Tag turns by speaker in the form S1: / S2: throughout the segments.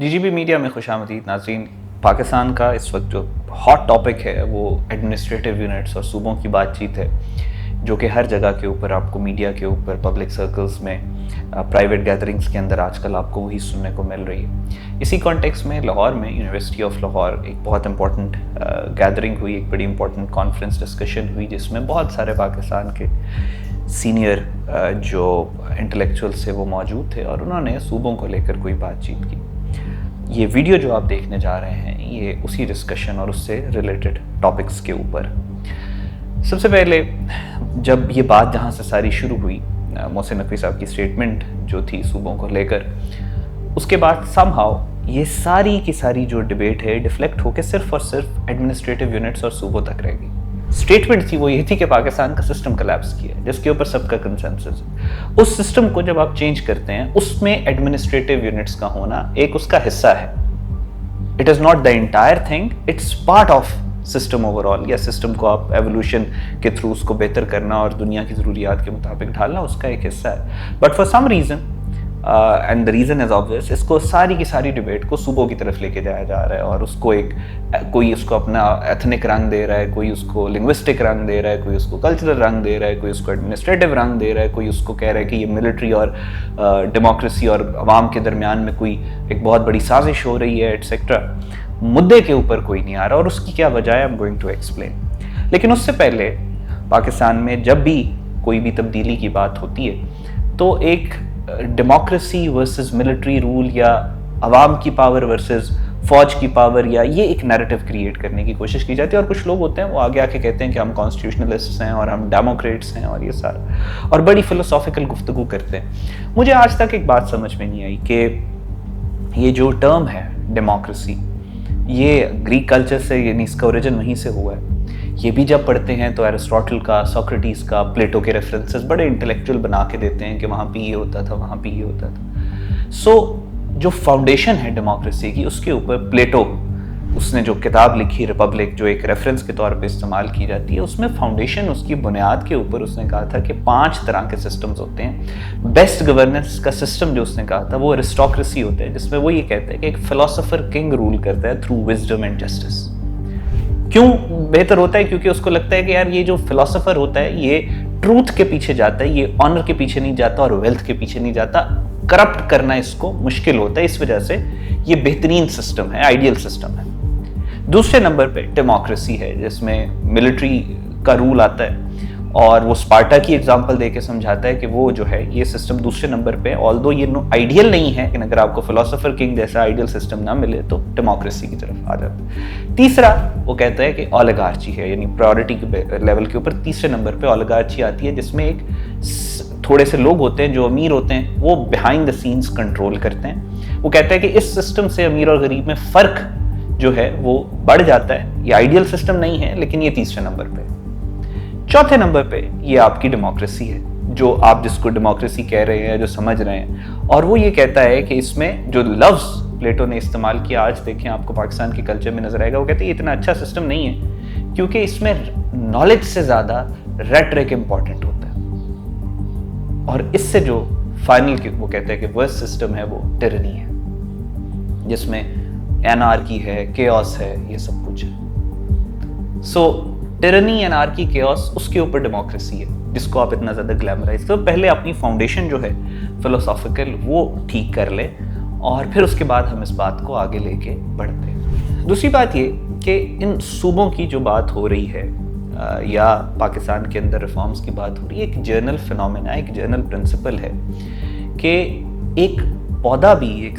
S1: GGB media میں خوش آمدید ناظرین. پاکستان کا اس وقت جو ہاٹ ٹاپک ہے وہ ایڈمنسٹریٹو یونٹس اور صوبوں کی بات چیت ہے، جو کہ ہر جگہ کے اوپر آپ کو میڈیا کے اوپر پبلک سرکلز میں پرائیویٹ گیدرنگز کے اندر آج کل آپ کو وہی سننے کو مل رہی ہے. اسی کانٹیکس میں لاہور میں یونیورسٹی آف لاہور ایک بہت امپورٹنٹ گیدرنگ ہوئی، ایک بڑی امپورٹنٹ کانفرنس ڈسکشن ہوئی، جس میں بہت سارے پاکستان کے سینئر جو انٹلیکچوئلس تھے وہ موجود تھے اور انہوں نے صوبوں کو لے کر کوئی بات چیت کی. یہ ویڈیو جو آپ دیکھنے جا رہے ہیں یہ اسی ڈسکشن اور اس سے ریلیٹڈ ٹاپکس کے اوپر. سب سے پہلے جب یہ بات جہاں سے ساری شروع ہوئی، محسن نقوی صاحب کی سٹیٹمنٹ جو تھی صوبوں کو لے کر، اس کے بعد سم ہاؤ یہ ساری کی ساری جو ڈبیٹ ہے ڈیفلیکٹ ہو کے صرف اور صرف ایڈمنسٹریٹو یونٹس اور صوبوں تک رہ گئی. سٹیٹمنٹ تھی وہ یہ تھی کہ پاکستان کا سسٹم کلیپس کیا ہے، جس کے اوپر سب کا کنسنسس ہے. اس سسٹم کو جب آپ چینج کرتے ہیں اس میں ایڈمنسٹریٹو یونٹس کا ہونا ایک اس کا حصہ ہے. It is not the entire thing, it's part of system overall. یا سسٹم کو آپ ایولیوشن کے تھرو اس کو بہتر کرنا اور دنیا کی ضروریات کے مطابق ڈھالنا اس کا ایک حصہ ہے. But for some reason and the reason is obvious, اس کو ساری کی ساری ڈبیٹ کو صوبوں کی طرف لے کے جایا جا رہا ہے اور اس کو کوئی اس کو اپنا ایتھنک رنگ دے رہا ہے، کوئی اس کو لنگوسٹک رنگ دے رہا ہے، کوئی اس کو کلچرل رنگ دے رہا ہے، کوئی اس کو ایڈمنسٹریٹو رنگ دے رہا ہے، کوئی اس کو کہہ رہا ہے کہ یہ ملٹری اور ڈیموکریسی اور عوام کے درمیان میں کوئی ایک بہت بڑی سازش ہو رہی ہے ایٹسیکٹرا. مدعے کے اوپر کوئی نہیں آ رہا اور اس کی کیا وجہ ہے، I am going to explain. لیکن اس سے پہلے پاکستان میں جب بھی کوئی بھی تبدیلی کی بات ہوتی ہے تو ایک ڈیموکریسی ورسز ملٹری رول یا عوام کی پاور ورسز فوج کی پاور، یا یہ ایک نیریٹو کریٹ کرنے کی کوشش کی جاتی ہے. اور کچھ لوگ ہوتے ہیں وہ آگے آ کے کہتے ہیں کہ ہم کانسٹیٹیوشنلسٹس ہیں اور ہم ڈیموکریٹس ہیں اور یہ سارا، اور بڑی فلسافیکل گفتگو کرتے ہیں. مجھے آج تک ایک بات سمجھ میں نہیں آئی کہ یہ جو ٹرم ہے ڈیموکریسی، یہ گریک کلچر سے، یعنی اس کا اوریجن وہیں سے ہوا ہے. یہ بھی جب پڑھتے ہیں تو ایرسٹوٹل کا، سوکریٹیز کا، پلیٹو کے ریفرنسز بڑے انٹلیکچوئل بنا کے دیتے ہیں کہ وہاں پہ یہ ہوتا تھا، وہاں پہ یہ ہوتا تھا. سو جو فاؤنڈیشن ہے ڈیموکریسی کی، اس کے اوپر پلیٹو، اس نے جو کتاب لکھی ریپبلک، جو ایک ریفرنس کے طور پہ استعمال کی جاتی ہے، اس میں فاؤنڈیشن، اس کی بنیاد کے اوپر اس نے کہا تھا کہ 5 طرح کے سسٹمز ہوتے ہیں. بیسٹ گورننس کا سسٹم جو اس نے کہا تھا وہ ایرسٹوکریسی ہوتا ہے، جس میں وہ یہ کہتا ہے کہ ایک فلاسفر کنگ رول کرتا ہے تھرو وزڈم اینڈ جسٹس. کیوں بہتر ہوتا ہے؟ کیونکہ اس کو لگتا ہے کہ یار یہ جو فلاسفر ہوتا ہے یہ ٹروتھ کے پیچھے جاتا ہے، یہ آنر کے پیچھے نہیں جاتا اور ویلتھ کے پیچھے نہیں جاتا. کرپٹ کرنا اس کو مشکل ہوتا ہے، اس وجہ سے یہ بہترین سسٹم ہے، آئیڈیل سسٹم ہے. دوسرے نمبر پہ ڈیموکریسی ہے، جس میں ملٹری کا رول آتا ہے اور وہ اسپارٹا کی ایگزامپل دے کے سمجھاتا ہے کہ وہ جو ہے یہ سسٹم دوسرے نمبر پہ، آلدو یہ آئیڈیل نہیں ہے، لیکن اگر آپ کو فلاسفر کنگ جیسا آئیڈیل سسٹم نہ ملے تو ڈیموکریسی کی طرف آ جاتا ہے. تیسرا وہ کہتا ہے کہ اولیگارچی ہے، یعنی پرائورٹی کے لیول کے اوپر تیسرے نمبر پہ اولیگارچی آتی ہے، جس میں ایک تھوڑے سے لوگ ہوتے ہیں جو امیر ہوتے ہیں، وہ بیہائنڈ دا سینز کنٹرول کرتے ہیں. وہ کہتا ہے کہ اس سسٹم سے امیر اور غریب میں فرق جو ہے وہ بڑھ جاتا ہے. یہ آئیڈیل سسٹم نہیں ہے، لیکن یہ تیسرے نمبر پہ. چوتھے نمبر پہ یہ آپ کی ڈیموکریسی ہے، جو آپ جس کو ڈیموکریسی کہہ رہے ہیں، جو سمجھ رہے ہیں. اور وہ یہ کہتا ہے کہ اس میں جو لفظ پلیٹو نے استعمال کیا، آج دیکھیں آپ کو پاکستان کے کلچر میں نظر آئے گا، وہ کہتے ہیں یہ اتنا اچھا سسٹم نہیں ہے کیونکہ اس میں نالج سے زیادہ ریٹرک امپورٹنٹ ہوتا ہے. اور اس سے جو فائنل وہ کہتے ہیں کہ ورسٹ سسٹم ہے وہ ٹیرنی ہے، جس میں اینارکی ہے، کیوس ہے، یہ سب کچھ ہے. سو ٹیرنی، اینارکی، کیوس، اس کے اوپر ڈیموکریسی ہے جس کو آپ اتنا زیادہ گلیمرائز کرو. پہلے اپنی فاؤنڈیشن جو ہے فلسافیکل وہ ٹھیک کر لے اور پھر اس کے بعد ہم اس بات کو آگے لے کے بڑھتے ہیں. دوسری بات یہ کہ ان صوبوں کی جو بات ہو رہی ہے یا پاکستان کے اندر ریفارمز کی بات ہو رہی ہے، ایک جرنل فینومینا، ایک جرنل پرنسپل ہے کہ ایک پودا بھی،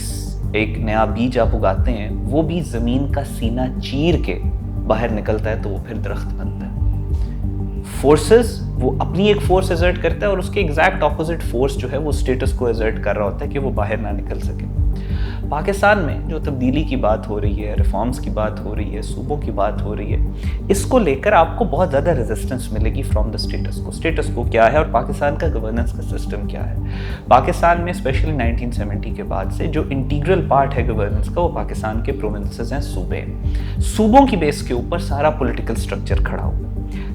S1: ایک نیا بیج آپ اگاتے ہیں، وہ بھی زمین کا سینہ چیر کے باہر نکلتا ہے تو وہ پھر درخت بنتا ہے. فورسز، وہ اپنی ایک فورس ایزرٹ کرتا ہے اور اس کے ایگزیکٹ اپوزٹ فورس جو ہے وہ اسٹیٹس کو ایزرٹ کر رہا ہوتا ہے کہ وہ باہر نہ نکل سکے. پاکستان میں جو تبدیلی کی بات ہو رہی ہے، ریفارمز کی بات ہو رہی ہے، صوبوں کی بات ہو رہی ہے، اس کو لے کر آپ کو بہت زیادہ ریزسٹنس ملے گی فرام دا اسٹیٹس کو. اسٹیٹس کو کیا ہے اور پاکستان کا گورننس کا سسٹم کیا ہے. پاکستان میں اسپیشلی 1970 کے بعد سے جو انٹیگرل پارٹ ہے گورننس کا، وہ پاکستان کے پروونسز ہیں، صوبے. صوبوں کی بیس کے اوپر سارا پولیٹیکل سٹرکچر کھڑا ہوا.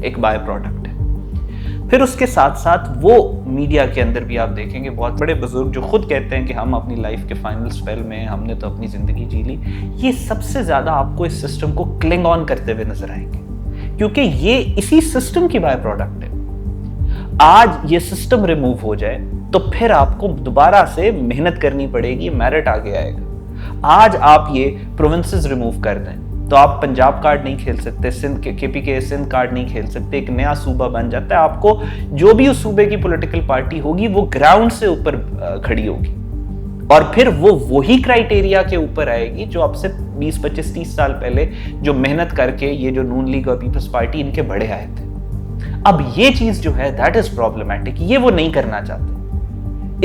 S1: ایک بائی پروڈکٹ ہے. پھر اس کے ساتھ ساتھ وہ میڈیا کے اندر بھی آپ دیکھیں گے بہت بڑے بزرگ جو خود کہتے ہیں کہ ہم اپنی لائف کے فائنل سپیل میں ہم نے تو اپنی زندگی جی لی, یہ سب سے زیادہ آپ کو اس سسٹم کو کلنگ آن کرتے ہوئے نظر آئیں گے, کیونکہ یہ اسی سسٹم کی بائی پروڈکٹ ہے. آج یہ سسٹم ریموو ہو جائے تو پھر آپ کو دوبارہ سے محنت کرنی پڑے گی, میرٹ آگے آئے گا. آج آپ یہ پروونسز ریموو کر دیں تو آپ پنجاب کارڈ نہیں کھیل سکتے, سندھ کے پی کے سندھ کارڈ نہیں کھیل سکتے, ایک نیا صوبہ بن جاتا ہے. آپ کو جو بھی اس صوبے کی پولیٹیکل پارٹی ہوگی وہ گراؤنڈ سے اوپر کھڑی ہوگی, اور پھر وہ وہی کرائیٹیریا کے اوپر آئے گی جو اب سے 20, 25, 30 سال پہلے جو محنت کر کے یہ جو نون لیگ اور پیپلز پارٹی ان کے بڑے آئے تھے. اب یہ چیز جو ہے دیٹ از پرابلمٹک, یہ وہ نہیں کرنا چاہتے.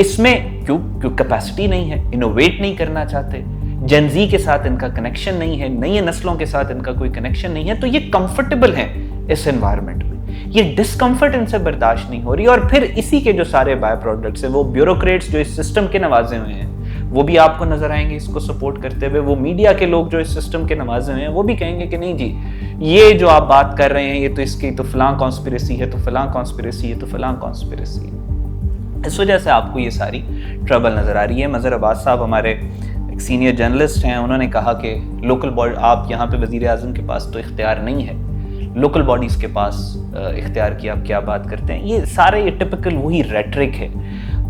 S1: اس میں کیوں کیپیسٹی نہیں ہے, انوویٹ نہیں کرنا چاہتے, جن زی کے ساتھ ان کا کنیکشن نہیں ہے, نئی نسلوں کے ساتھ ان کا کوئی کنیکشن نہیں ہے, تو یہ کمفرٹیبل ہیں اس انوائرمنٹ میں. یہ ڈسکمفرٹ ان سے برداشت نہیں ہو رہی, اور پھر اسی کے جو سارے بائی پروڈکٹس ہیں, وہ بیوروکریٹس جو اس سسٹم کے نوازے ہوئے ہیں وہ بھی آپ کو نظر آئیں گے اس کو سپورٹ کرتے ہوئے. وہ میڈیا کے لوگ جو اس سسٹم کے نوازے ہوئے ہیں وہ بھی کہیں گے کہ نہیں جی یہ جو آپ بات کر رہے ہیں یہ تو اس کی تو فلاں کانسپریسی ہے, تو فلاں کانسپریسی ہے, تو فلاں کانسپریسی ہے. اس وجہ سے آپ کو یہ ساری ٹربل نظر آ رہی ہے. مظہر عباس صاحب ہمارے ایک سینئر جرنلسٹ ہیں, انہوں نے کہا کہ لوکل باڈی, آپ یہاں پہ وزیر اعظم کے پاس تو اختیار نہیں ہے, لوکل باڈیز کے پاس اختیار کی آپ کیا بات کرتے ہیں. یہ سارے یہ ٹپیکل وہی ریٹرک ہے.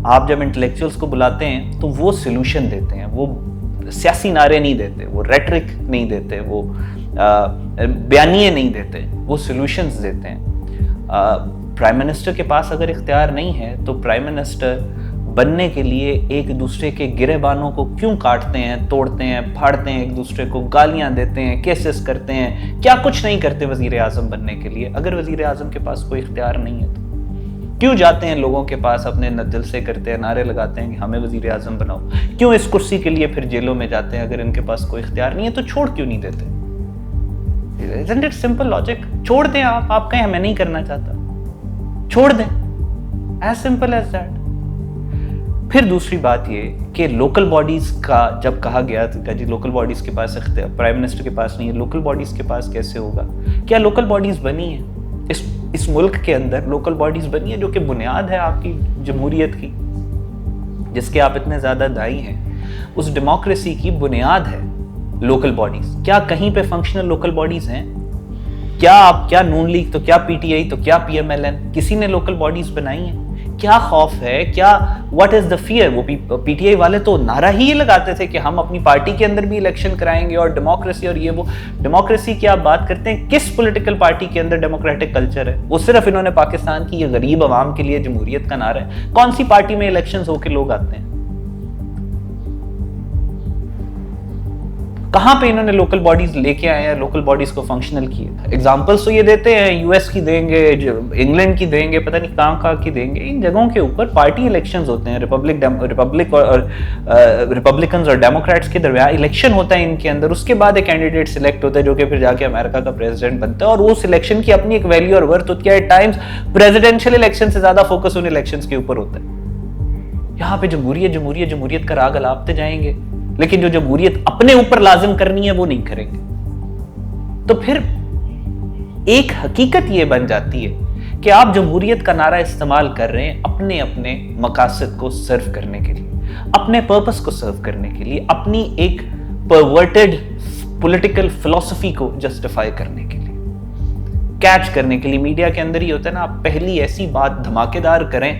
S1: آپ جب انٹلیکچوئلس کو بلاتے ہیں تو وہ سلوشن دیتے ہیں, وہ سیاسی نعرے نہیں دیتے, وہ ریٹرک نہیں دیتے, وہ بیانیے نہیں دیتے, وہ سلوشنز دیتے ہیں. پرائم منسٹر کے پاس اگر اختیار نہیں ہے تو پرائم منسٹر بننے کے لیے ایک دوسرے کے گریبانوں کو کیوں کاٹتے ہیں, توڑتے ہیں, پھاڑتے ہیں, ایک دوسرے کو گالیاں دیتے ہیں, کیسز کرتے ہیں, کیا کچھ نہیں کرتے وزیر اعظم بننے کے لیے. اگر وزیر اعظم کے پاس کوئی اختیار نہیں ہے تو کیوں جاتے ہیں لوگوں کے پاس, اپنے جلسے کرتے ہیں, نعرے لگاتے ہیں کہ ہمیں وزیر اعظم بناؤ, کیوں اس کرسی کے لیے پھر جیلوں میں جاتے ہیں اگر ان کے پاس کوئی اختیار نہیں ہے تو چھوڑ کیوں نہیں دیتے. Isn't it simple logic? چھوڑ دیں آپ کہیں ہمیں نہیں کرنا چاہتا, چھوڑ دیں, as simple as that. پھر دوسری بات یہ کہ لوکل باڈیز کا جب کہا گیا تھا جی لوکل باڈیز کے پاس اختیار پرائم منسٹر کے پاس نہیں ہے, لوکل باڈیز کے پاس کیسے ہوگا. کیا لوکل باڈیز بنی ہیں اس ملک کے اندر, لوکل باڈیز بنی ہیں جو کہ بنیاد ہے آپ کی جمہوریت کی, جس کے آپ اتنے زیادہ دائی ہیں. اس ڈیموکریسی کی بنیاد ہے لوکل باڈیز. کیا کہیں پہ فنکشنل لوکل باڈیز ہیں؟ کیا نون لیگ تو کیا پی ٹی آئی تو کیا پی ایم ایل این, کسی نے لوکل باڈیز بنائی ہیں؟ کیا خوف ہے, کیا واٹ از دا فیئر؟ وہ پی ٹی آئی والے تو نعرہ ہی یہ لگاتے تھے کہ ہم اپنی پارٹی کے اندر بھی الیکشن کرائیں گے اور ڈیموکریسی اور یہ وہ. ڈیموکریسی کی آپ بات کرتے ہیں, کس پولیٹیکل پارٹی کے اندر ڈیموکریٹک کلچر ہے؟ وہ صرف انہوں نے پاکستان کی یہ غریب عوام کے لیے جمہوریت کا نعرہ ہے. کون سی پارٹی میں الیکشنز ہو کے لوگ آتے ہیں؟ کہاں پہ انہوں نے لوکل باڈیز لے کے آئے ہیں, لوکل باڈیز کو فنکشنل کیے؟ ایگزامپلس تو یہ دیتے ہیں, یو ایس کی دیں گے, انگلینڈ کی دیں گے, پتہ نہیں کہاں کی دیں گے. ان جگہوں کے اوپر پارٹی الیکشنز ہوتے ہیں, ریپبلکنز اور ڈیموکریٹس کے درمیان الیکشن ہوتا ہے ان کے اندر. اس کے بعد ایک کینڈیڈیٹ سلیکٹ ہوتا ہے جو کہ پھر جا کے امریکہ کا پریزیڈنٹ بنتا ہے, اور وہ سلیکشن کی اپنی ایک ویلیو اور ورتھ ہوتی ہے. ایٹ ٹائمز پریزیڈینشیل الیکشن سے زیادہ فوکس ان الیکشنز کے اوپر ہوتا ہے. یہاں پہ جمہوریت کا راگ الاپتے جائیں گے, لیکن جو جمہوریت اپنے اوپر لازم کرنی ہے وہ نہیں کریں گے. تو پھر ایک حقیقت یہ بن جاتی ہے کہ آپ جمہوریت کا نعرہ استعمال کر رہے ہیں اپنے مقاصد کو سرو کرنے کے لیے, اپنے پرپس کو سرو کرنے کے لیے, اپنی ایک پرورٹڈ پولیٹیکل فلسفی کو جسٹیفائی کرنے کے لیے, کیچ کرنے کے لیے. میڈیا کے اندر ہی ہوتا ہے نا, آپ پہلی ایسی بات دھماکے دار کریں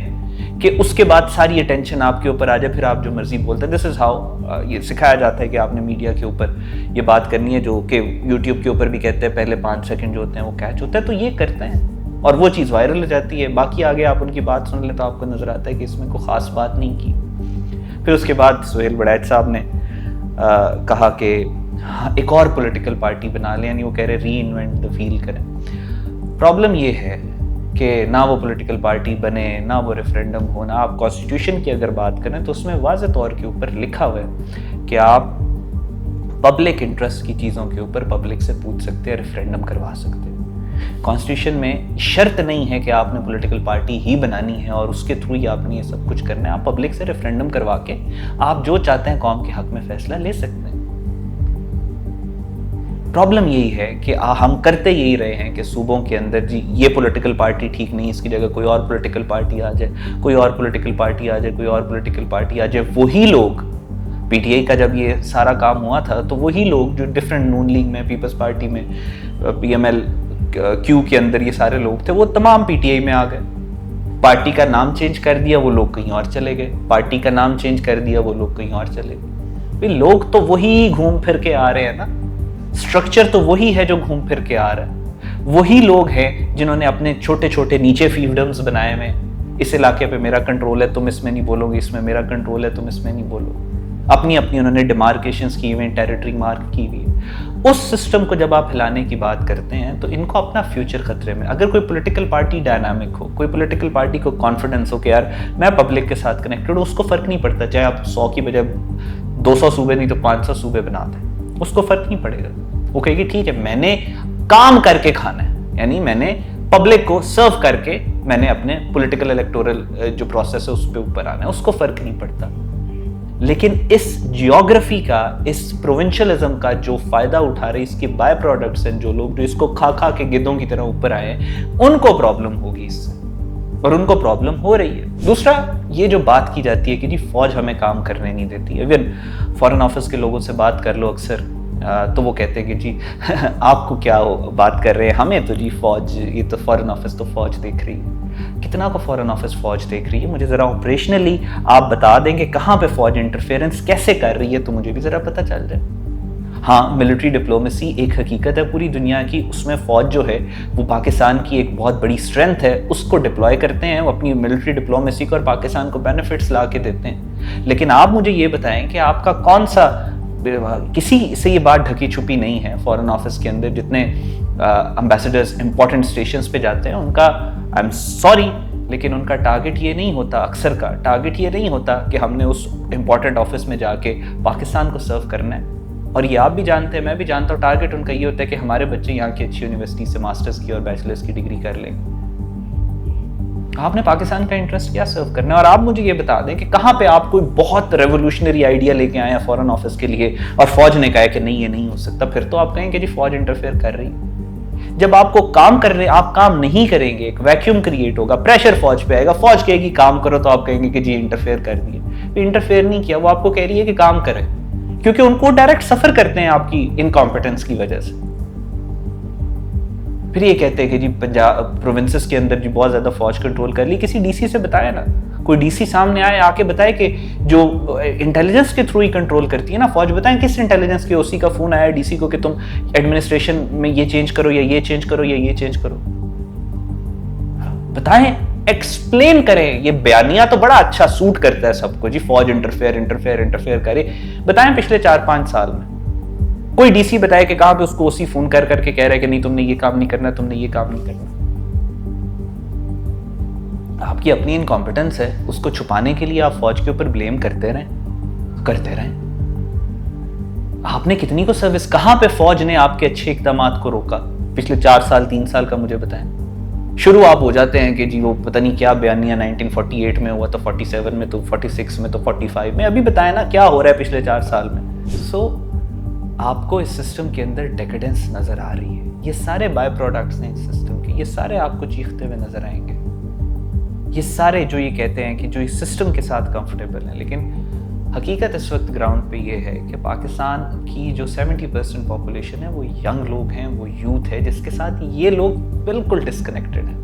S1: کہ اس کے بعد ساری اٹینشن آپ کے اوپر آ جائے, پھر آپ جو مرضی بولتے ہیں. دس از ہاؤ یہ سکھایا جاتا ہے کہ آپ نے میڈیا کے اوپر یہ بات کرنی ہے, جو کہ یوٹیوب کے اوپر بھی کہتے ہیں پہلے 5 سیکنڈ جو ہوتے ہیں وہ کیچ ہوتا ہے, تو یہ کرتے ہیں اور وہ چیز وائرل ہو جاتی ہے. باقی آگے آپ ان کی بات سن لیں تو آپ کو نظر آتا ہے کہ اس میں کوئی خاص بات نہیں کی. پھر اس کے بعد سہیل بڑیچ صاحب نے کہا کہ ایک اور پولیٹیکل پارٹی بنا لیں, یعنی وہ کہہ رہے ری انوینٹ دا ویل کریں. پرابلم یہ ہے کہ نہ وہ پولیٹیکل پارٹی بنے, نہ وہ ریفرینڈم ہو, نہ آپ کانسٹیٹیوشن کی اگر بات کریں تو اس میں واضح طور کے اوپر لکھا ہوا ہے کہ آپ پبلک انٹرسٹ کی چیزوں کے اوپر پبلک سے پوچھ سکتے ہیں, ریفرینڈم کروا سکتے ہیں. کانسٹیٹیوشن میں شرط نہیں ہے کہ آپ نے پولیٹیکل پارٹی ہی بنانی ہے اور اس کے تھرو ہی آپ نے یہ سب کچھ کرنا ہے. آپ پبلک سے ریفرینڈم کروا کے آپ جو چاہتے ہیں قوم کے حق میں فیصلہ لے سکتے ہیں. پرابلم یہی ہے کہ ہم کرتے یہی رہے ہیں کہ صوبوں کے اندر جی یہ پولیٹیکل پارٹی ٹھیک نہیں، اس کی جگہ کوئی اور پولیٹیکل پارٹی آ جائے، کوئی اور پولیٹیکل پارٹی آ جائے، کوئی اور پولیٹیکل پارٹی آ جائے. وہی لوگ پی ٹی آئی کا جب یہ سارا کام ہوا تھا تو وہی لوگ جو ڈفرینٹ نون لیگ میں، پیپلز پارٹی میں، پی ایم ایل کیو کے اندر یہ سارے لوگ تھے، وہ تمام پی ٹی آئی میں آ گئے. پارٹی کا نام چینج کر دیا، وہ لوگ کہیں اور چلے گئے. پارٹی کا نام چینج کر دیا، وہ لوگ کہیں اور چلے گئے. لوگ تو وہی گھوم پھر کے آ رہے ہیں نا، اسٹرکچر تو وہی ہے جو گھوم پھر کے آ رہا ہے. وہی لوگ ہیں جنہوں نے اپنے چھوٹے چھوٹے نیچے فیلڈمز بنائے ہوئے، اس علاقے پہ میرا کنٹرول ہے، تم اس میں نہیں بولو گے، اس میں میرا کنٹرول ہے، تم اس میں نہیں بولو. اپنی انہوں نے ڈیمارکیشنز کی ہوئی ہیں، ٹیریٹری مارک کی ہوئی ہے. اس سسٹم کو جب آپ ہلانے کی بات کرتے ہیں تو ان کو اپنا فیوچر خطرے میں. اگر کوئی پولیٹیکل پارٹی ڈائنامک ہو، کوئی پولیٹیکل پارٹی کو کانفیڈنس ہو کہ یار میں پبلک کے ساتھ کنیکٹڈ ہوں، اس کو فرق نہیں پڑتا چاہے آپ 100 کی بجائے 200 صوبے نہیں تو 500 صوبے بنا دیں، اس کو فرق نہیں پڑے گا. وہ کہے گی ٹھیک ہے میں نے کام کر کے کھانا ہے، یعنی میں نے پبلک کو سرو کر کے میں نے اپنے پولیٹیکل الیکٹورل جو پروسیس ہے اس پہ اوپر آنا ہے، اس کو فرق نہیں پڑتا. لیکن اس جیوگرافی کا، اس پروونشلزم کا جو فائدہ اٹھا رہے، اس کے بائی پروڈکٹس ہیں، جو لوگ جو اس کو کھا کھا کے گدوں کی طرح اوپر آئے ہیں، ان کو پرابلم ہوگی اس سے، اور ان کو پرابلم ہو رہی ہے. دوسرا یہ جو بات کی جاتی ہے کہ جی فوج ہمیں کام کرنے نہیں دیتی. ایون فارن آفس کے لوگوں سے بات کر لو اکثر تو وہ کہتے ہیں کہ جی آپ کو کیا بات کر رہے ہیں، ہمیں تو جی فوج، یہ تو فارن آفس تو فوج دیکھ رہی ہے. کتنا کو فارن آفس فوج دیکھ رہی ہے؟ مجھے ذرا آپریشنلی آپ بتا دیں کہ کہاں پہ فوج انٹرفیئرنس کیسے کر رہی ہے تو مجھے بھی ذرا پتہ چل جائے. ہاں ملٹری ڈپلومیسی ایک حقیقت ہے پوری دنیا کی، اس میں فوج جو ہے وہ پاکستان کی ایک بہت بڑی اسٹرینتھ ہے، اس کو ڈپلوائے کرتے ہیں، وہ اپنی ملٹری ڈپلومیسی کو اور پاکستان کو بینیفٹس لا کے دیتے ہیں. لیکن آپ مجھے یہ بتائیں کہ آپ کا کون سا، کسی سے یہ بات ڈھکی چھپی نہیں ہے فارن آفس کے اندر جتنے امبیسڈرز امپورٹنٹ اسٹیشنز پہ جاتے ہیں، ان کا آئی ایم سوری لیکن ان کا ٹارگٹ یہ نہیں ہوتا، اکثر کا ٹارگٹ یہ نہیں ہوتا کہ ہم نے اس امپورٹنٹ آفس میں جا کے پاکستان کو سرو کرنا ہے. اور یہ آپ بھی جانتے ہیں، میں بھی جانتا ہوں، ٹارگٹ ان کا یہ ہوتا ہے کہ ہمارے بچے یہاں کی اچھی یونیورسٹی سے ماسٹرز کی اور بیچلرز کی ڈگری کر لیں. آپ نے پاکستان کا انٹرسٹ کیا سرو کرنا ہے؟ اور آپ مجھے یہ بتا دیں کہ کہاں پہ آپ کوئی بہت ریولوشنری آئیڈیا لے کے آئے ہیں فارن آفس کے لیے اور فوج نے کہا کہ نہیں یہ نہیں ہو سکتا، پھر تو آپ کہیں کہ جی فوج انٹرفیئر کر رہی. جب آپ کو کام کر رہے، آپ کام نہیں کریں گے، ایک ویکیوم کریٹ ہوگا، پریشر فوج پہ آئے گا، فوج کہے گی کام کرو تو آپ کہیں گے کہ جی انٹرفیئر کر دیے. انٹرفیئر نہیں کیا، وہ آپ کو کہہ رہی ہے کہ کام کریں، کیونکہ ان کو ڈائریکٹ سفر کرتے ہیں آپ کی انکمپیٹنس کی وجہ سے. پھر یہ کہتے ہیں کہ جی پنجاب پروونسز کے اندر جی بہت زیادہ فوج کنٹرول کر لی. کسی ڈی سی سے بتایا نا، کوئی ڈی سی سامنے آئے آ کے بتائے کہ جو انٹیلیجنس کے تھرو ہی کنٹرول کرتی ہے نا فوج، بتائیں کس انٹیلیجنس کے او سی کا فون آیا ڈی سی کو کہ تم ایڈمنسٹریشن میں یہ چینج کرو یا یہ چینج کرو یا یہ چینج کرو. بتائیں، ایکسپلین کریں. یہ بیانیہ تو بڑا اچھا سوٹ کرتا ہے سب کو، جی فوج انٹرفیئر کرے. بتائیں پچھلے 4-5 سال میں کوئی ڈی سی بتائے کہ کہاں پہ اس کو او سی فون کر کر کے کہہ رہے کہ نہیں تم نے یہ کام نہیں کرنا، تم نے یہ کام نہیں کرنا. آپ کی اپنی انکمپیٹنس ہے، اس کو چھپانے کے لیے آپ فوج کے اوپر بلیم کرتے رہیں. آپ نے کتنی کو سروس، کہاں پہ فوج نے آپ کے اچھے اقدامات کو روکا پچھلے 4 سال 3 سال کا مجھے بتائیں. شروع آپ ہو جاتے ہیں کہ جی وہ پتہ نہیں کیا بیانیہ 1948 میں ہوا تو 47 میں تو 46 میں تو 45 میں. ابھی بتائیں نا کیا ہو رہا ہے پچھلے 4 سال میں. آپ کو اس سسٹم کے اندر ڈیکیڈنس نظر آ رہی ہے. یہ سارے بائی پروڈکٹس ہیں اس سسٹم کے، یہ سارے آپ کو چیختے ہوئے نظر آئیں گے. یہ سارے جو یہ کہتے ہیں کہ جو اس سسٹم کے ساتھ کمفرٹیبل ہیں، لیکن حقیقت اس وقت گراؤنڈ پہ یہ ہے کہ پاکستان کی جو 70% پاپولیشن ہے وہ ینگ لوگ ہیں، وہ یوتھ ہے، جس کے ساتھ یہ لوگ بالکل ڈسکنیکٹڈ ہیں.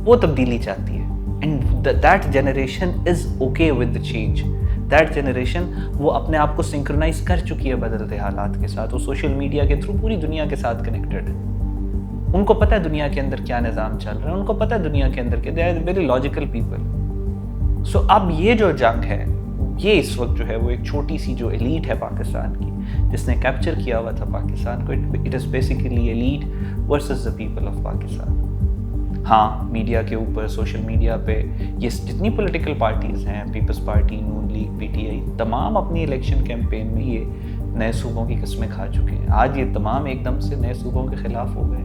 S1: وہ تبدیلی چاہتی ہے. And that generation is okay with the change. That generation وہ اپنے آپ کو سنکرونائز کر چکی ہے بدلتے حالات کے ساتھ. وہ سوشل میڈیا کے تھرو پوری دنیا کے ساتھ کنیکٹڈ ہے. ان کو پتہ ہے دنیا کے اندر کیا نظام چل رہا ہے، ان کو پتہ ہے دنیا کے اندر کہ they are very logical people. So اب یہ جو جنگ ہے، یہ اس وقت جو ہے وہ ایک چھوٹی سی جو ایلیٹ ہے پاکستان کی، جس نے کیپچر کیا ہوا تھا پاکستان کو، it is basically elite versus the people of Pakistan. ہاں میڈیا کے اوپر، سوشل میڈیا پہ یہ جتنی پولیٹیکل پارٹیز ہیں، Peoples Party, Noon League, P T I, تمام اپنی الیکشن کیمپین میں یہ نئے صوبوں کی قسمیں کھا چکے ہیں. آج یہ تمام ایک دم سے نئے صوبوں کے خلاف ہو گئے.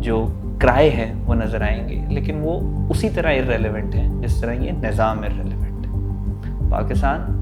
S1: جو کرائے ہیں وہ نظر آئیں گے، لیکن وہ اسی طرح irrelevant ہیں جس طرح یہ نظام irrelevant ہے۔ پاکستان